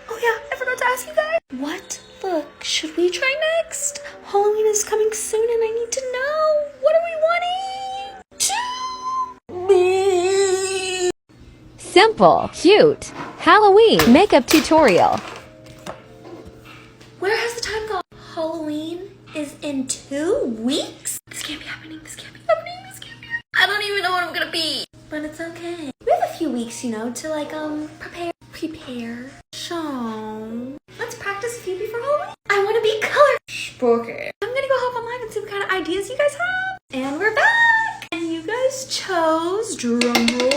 Oh yeah, I forgot to ask you guys. What look should we try next? Halloween is coming soon and I need to know. What are we wanting? Simple, cute, Halloween makeup tutorial. Where has the time gone? Halloween is in 2 weeks? This can't be happening, this can't be happening, this can't be happening. I don't even know what I'm gonna be. But it's okay. We have a few weeks, you know, to like, prepare. So, let's practice a few before Halloween. I wanna be color spooky. I'm gonna go hop online and see what kind of ideas you guys have. And we're back. And you guys chose, drumroll,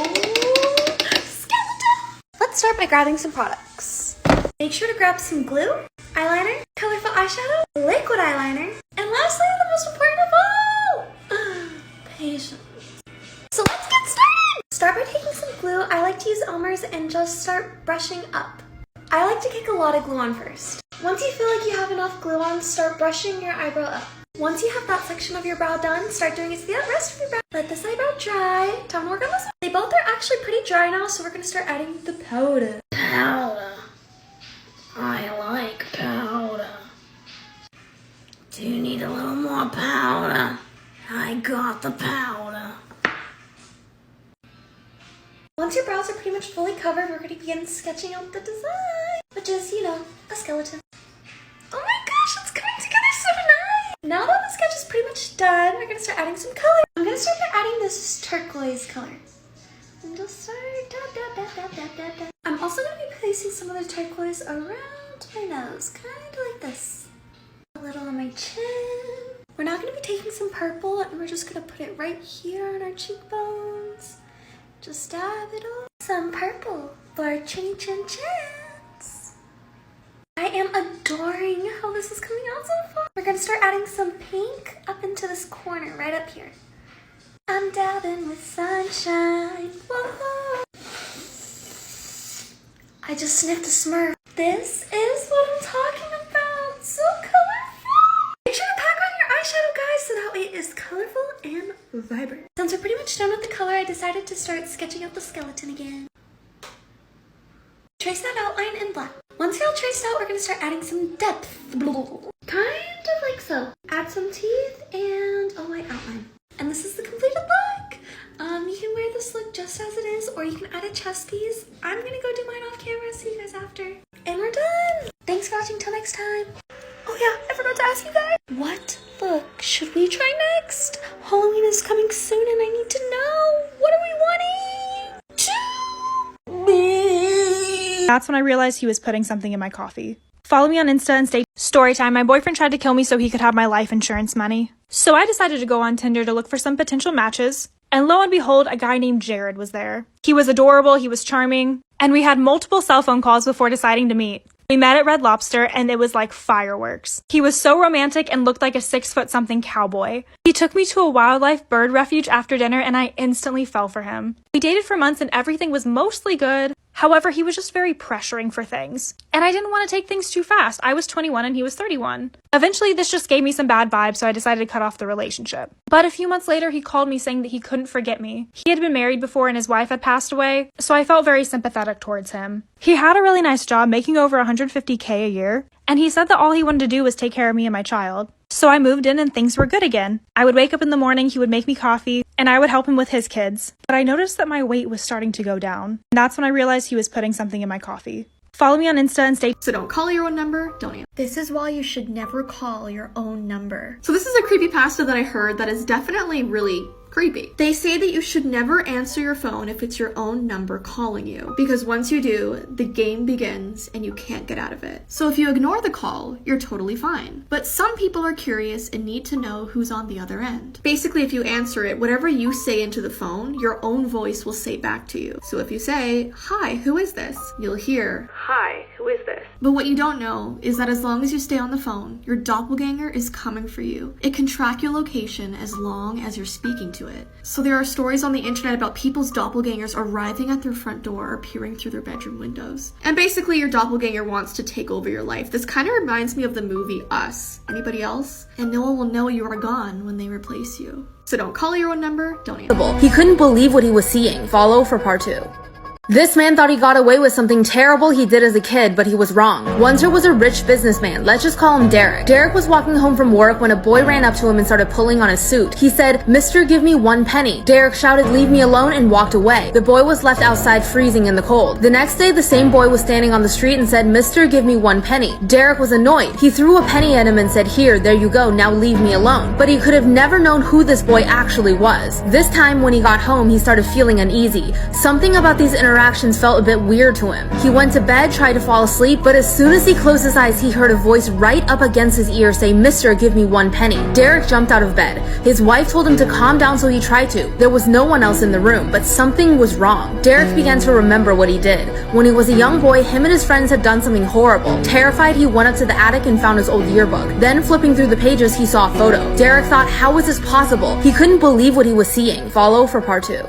skeleton. Let's start by grabbing some products. Make sure to grab some glue, eyeliner, colorful eyeshadow, liquid eyeliner, and lastly, the most important of all, patience. So let's get started! Start by taking some glue. I like to use Elmer's and just start brushing up. I like to kick a lot of glue on first. Once you feel like you have enough glue on, start brushing your eyebrow up. Once you have that section of your brow done, start doing it to the rest of your brow. Let this eyebrow dry. Time to work on this one. They both are actually pretty dry now, so we're gonna start adding the powder. Powder. I like powder. Do you need a little more powder? I got the powder. Once your brows are pretty much fully covered, we're going to begin sketching out the design, which is, you know, a skeleton. Oh my gosh, it's coming together so nice! Now that the sketch is pretty much done, we're going to start adding some color. I'm going to start by adding this turquoise color. And just start, I'm also going to be placing some of the turquoise around my nose, kind of like this. A little on my chin. We're now going to be taking some purple and we're just going to put it right here on our cheekbones. Just dab it on. Some purple for our chin chin chins. I am adoring how this is coming out so far. We're going to start adding some pink up into this corner right up here. I'm dabbing with sunshine. Whoa. I just sniffed a Smurf. This is what I'm talking about. So colorful. Make sure to pack on your eyeshadow, guys, so that way it is colorful and vibrant. Since we're pretty much done with the color, I decided to start sketching out the skeleton again. Trace that outline in black. Once you're all traced out, we're going to start adding some depth. Kind of like so. Add some teeth and a white outline. And this is the completed look. You can wear this look just as it is, or you can add a chest piece. I'm going to go do mine off camera. See you guys after. And we're done. Thanks for watching. Till next time. Oh yeah, I forgot to ask you guys. What look should we try next? Halloween is coming soon and I need to know. What are we wanting? That's when I realized he was putting something in my coffee. Follow me on Insta and stay Storytime. My boyfriend tried to kill me so he could have my life insurance money. So I decided to go on Tinder to look for some potential matches. And lo and behold, a guy named Jared was there. He was adorable, he was charming, and we had multiple cell phone calls before deciding to meet. We met at Red Lobster and it was like fireworks. He was so romantic and looked like a 6-foot-something cowboy. He took me to a wildlife bird refuge after dinner and I instantly fell for him. We dated for months and everything was mostly good. However, he was just very pressuring for things. And I didn't want to take things too fast. I was 21 and he was 31. Eventually, this just gave me some bad vibes, so I decided to cut off the relationship. But a few months later, he called me saying that he couldn't forget me. He had been married before and his wife had passed away, so I felt very sympathetic towards him. He had a really nice job, making over $150K a year, and he said that all he wanted to do was take care of me and my child. So I moved in and things were good again. I would wake up in the morning, he would make me coffee, and I would help him with his kids. But I noticed that my weight was starting to go down. And that's when I realized he was putting something in my coffee. Follow me on Insta and stay. So don't call your own number, don't answer. This is why you should never call your own number. So this is a creepypasta that I heard that is definitely really creepy. They say that you should never answer your phone if it's your own number calling you, because once you do, the game begins and you can't get out of it. So if you ignore the call, you're totally fine. But some people are curious and need to know who's on the other end. Basically, if you answer it, whatever you say into the phone, your own voice will say back to you. So if you say, "Hi, who is this?" you'll hear, "Hi, who is this?" But what you don't know is that as long as you stay on the phone, your doppelganger is coming for you. It can track your location as long as you're speaking to it. So there are stories on the internet about people's doppelgangers arriving at their front door or peering through their bedroom windows. And basically your doppelganger wants to take over your life. This kind of reminds me of the movie Us. Anybody else? And no one will know you are gone when they replace you. So don't call your own number, don't answer. He couldn't believe what he was seeing. Follow for part 2. This man thought he got away with something terrible he did as a kid, but he was wrong. Wunzer was a rich businessman. Let's just call him Derek. Derek was walking home from work when a boy ran up to him and started pulling on his suit. He said, "Mister, give me 1 penny." Derek shouted, "Leave me alone," and walked away. The boy was left outside freezing in the cold. The next day, the same boy was standing on the street and said, "Mister, give me 1 penny." Derek was annoyed. He threw a penny at him and said, "Here, there you go, now leave me alone." But he could have never known who this boy actually was. This time, when he got home, he started feeling uneasy. Something about these interactions felt a bit weird to him. He went to bed, tried to fall asleep, but as soon as he closed his eyes, he heard a voice right up against his ear say, "Mister, give me 1 penny." Derek jumped out of bed. His wife told him to calm down, so he tried to. There was no one else in the room, but something was wrong. Derek began to remember what he did. When he was a young boy, him and his friends had done something horrible. Terrified, he went up to the attic and found his old yearbook. Then, flipping through the pages, he saw a photo. Derek thought, how is this possible? He couldn't believe what he was seeing. Follow for part 2.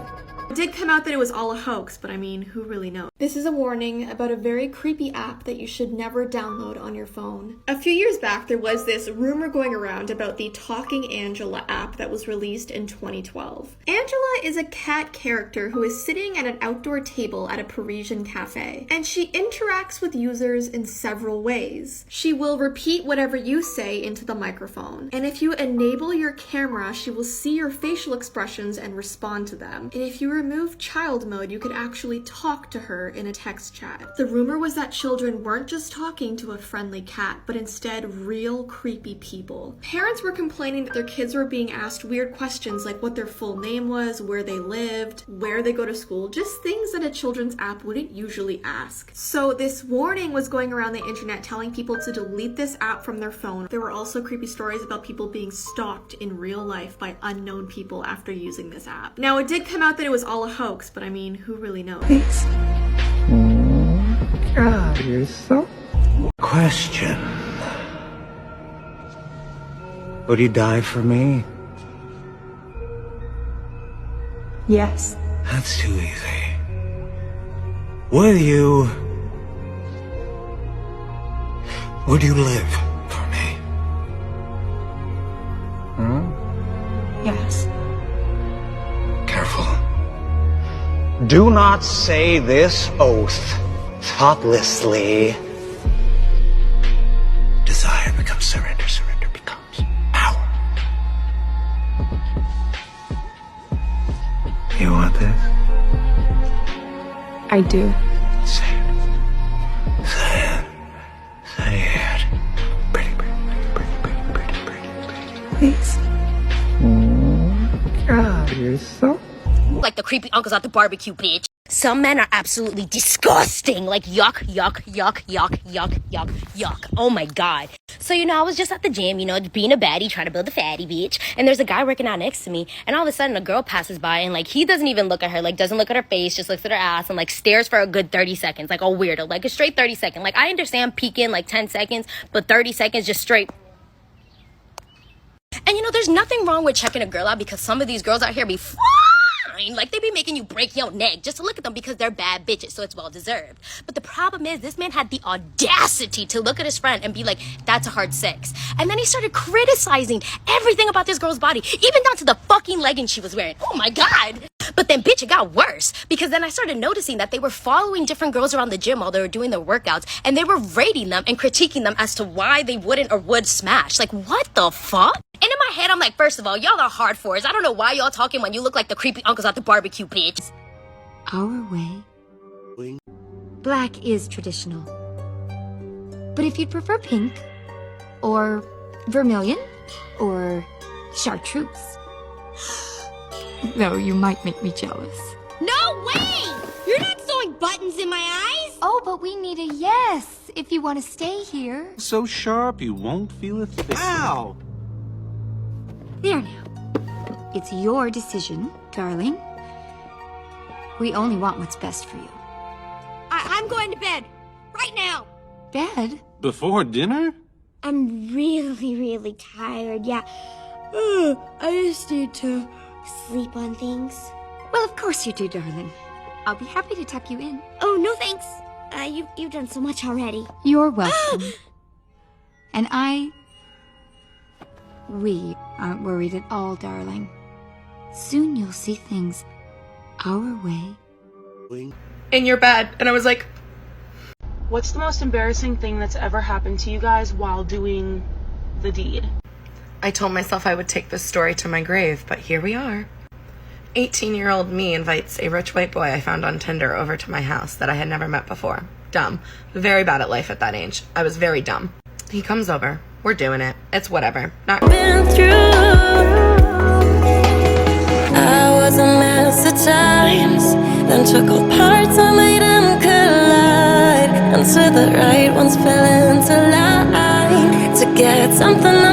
It did come out that it was all a hoax, but I mean, who really knows? This is a warning about a very creepy app that you should never download on your phone. A few years back, there was this rumor going around about the Talking Angela app that was released in 2012. Angela is a cat character who is sitting at an outdoor table at a Parisian cafe, and she interacts with users in several ways. She will repeat whatever you say into the microphone, and if you enable your camera, she will see your facial expressions and respond to them. And if you remove child mode, you could actually talk to her in a text chat. The rumor was that children weren't just talking to a friendly cat, but instead real creepy people. Parents were complaining that their kids were being asked weird questions like what their full name was, where they lived, where they go to school, just things that a children's app wouldn't usually ask. So this warning was going around the internet telling people to delete this app from their phone. There were also creepy stories about people being stalked in real life by unknown people after using this app. Now, it did come out that it was all a hoax, but I mean, who really knows? God, you're so... Question. Would you die for me? Yes. That's too easy. Would you live for me? Yes. Careful. Do not say this oath thoughtlessly. Desire becomes surrender, surrender becomes power. You want this? I do. Say it. Say it. Say it. Pretty, pretty, pretty, pretty, pretty, pretty, pretty. Please. God, you're so... Like the creepy uncles at the barbecue, bitch. Some men are absolutely disgusting. Like, yuck, yuck, yuck, yuck, yuck, yuck, yuck. Oh my god. So, I was just at the gym, being a baddie, trying to build a fatty, bitch. And there's a guy working out next to me. And all of a sudden, a girl passes by and, he doesn't even look at her. Doesn't look at her face, just looks at her ass and, stares for a good 30 seconds. Like a weirdo. Like a straight 30 second. I understand peeking, 10 seconds, but 30 seconds just straight. And, there's nothing wrong with checking a girl out because some of these girls out here be fine. They be making you break your neck just to look at them because they're bad bitches, so it's well deserved. But the problem is, this man had the audacity to look at his friend and be like, "That's a hard 6." And then he started criticizing everything about this girl's body, even down to the fucking leggings she was wearing. Oh my god. But then, bitch, it got worse because then I started noticing that they were following different girls around the gym while they were doing their workouts, and they were rating them and critiquing them as to why they wouldn't or would smash. What the fuck? And in my head, I'm like, first of all, y'all are hard fours. I don't know why y'all talking when you look like the creepy uncles at the barbecue, bitch. Our way. Black is traditional. But if you'd prefer pink, or vermilion, or chartreuse, though you might make me jealous. No way! You're not sewing buttons in my eyes! Oh, but we need a yes if you want to stay here. So sharp you won't feel a thing. Ow! There now. It's your decision, darling. We only want what's best for you. I'm going to bed. Right now. Bed? Before dinner? I'm really, really tired, yeah. I just need to sleep on things. Well, of course you do, darling. I'll be happy to tuck you in. Oh, no thanks. You've done so much already. You're welcome. And we aren't worried at all, darling. Soon you'll see things our way. in your bed. And I was like, What's the most embarrassing thing that's ever happened to you guys while doing the deed? I told myself I would take this story to my grave, but here we are. 18-year-old me invites a rich white boy I found on Tinder over to my house that I had never met before. Dumb. Very bad at life at that age. I was very dumb. He comes over. We're doing it. It's whatever. Not been through. I was a mess at times, then took all parts and made them collide until the right ones fell into line to get something